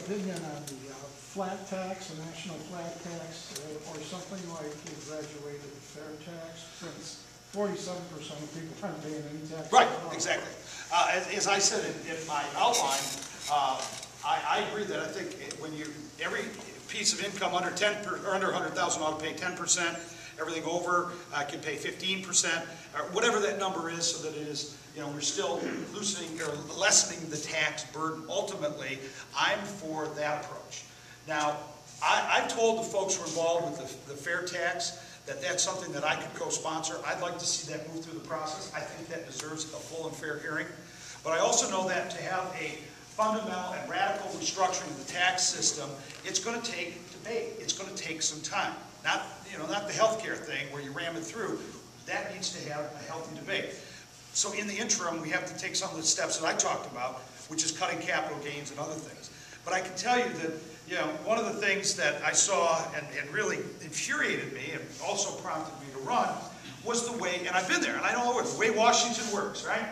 opinion on the flat tax, a national flat tax, or something like the graduated fair tax, since 47% of people aren't paying any tax? Right, exactly. As I said in my outline, I agree that I think when every piece of income under 10 or under 100,000 ought to pay 10%. Everything over can pay 15%, or whatever that number is, so that it is, we're still loosening or lessening the tax burden. Ultimately, I'm for that approach. Now, I've told the folks who are involved with the fair tax that that's something that I could co-sponsor. I'd like to see that move through the process. I think that deserves a full and fair hearing. But I also know that to have a fundamental and radical restructuring of the tax system, it's going to take debate. It's going to take some time. Not the healthcare thing where you ram it through. That needs to have a healthy debate. So in the interim, we have to take some of the steps that I talked about, which is cutting capital gains and other things. But I can tell you that, one of the things that I saw and really infuriated me and also prompted me to run was the way, and I've been there, and I know the way Washington works, right?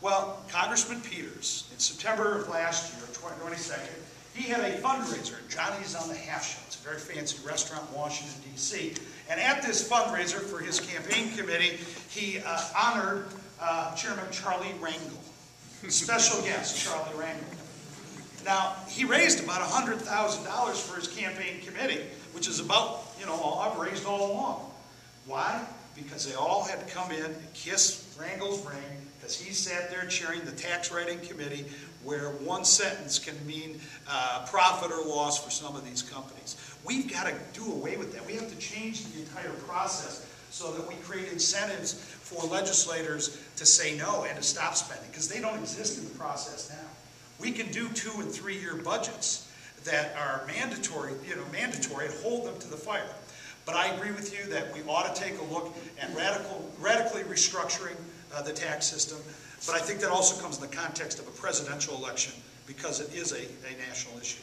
Well, Congressman Peters, in September of last year, 22nd, he had a fundraiser, Johnny's on the Half Shell. It's a very fancy restaurant in Washington, D.C. And at this fundraiser for his campaign committee, he honored Chairman Charlie Rangel. Special guest, Charlie Rangel. Now, he raised about $100,000 for his campaign committee, which is about, all I've raised all along. Why? Because they all had to come in and kiss Rangel's ring, because he sat there chairing the tax writing committee, where one sentence can mean profit or loss for some of these companies. We've got to do away with that. We have to change the entire process so that we create incentives for legislators to say no and to stop spending, because they don't exist in the process now. We can do 2- and 3-year budgets that are mandatory, and hold them to the fire. But I agree with you that we ought to take a look at radically restructuring the tax system. But I think that also comes in the context of a presidential election, because it is a national issue.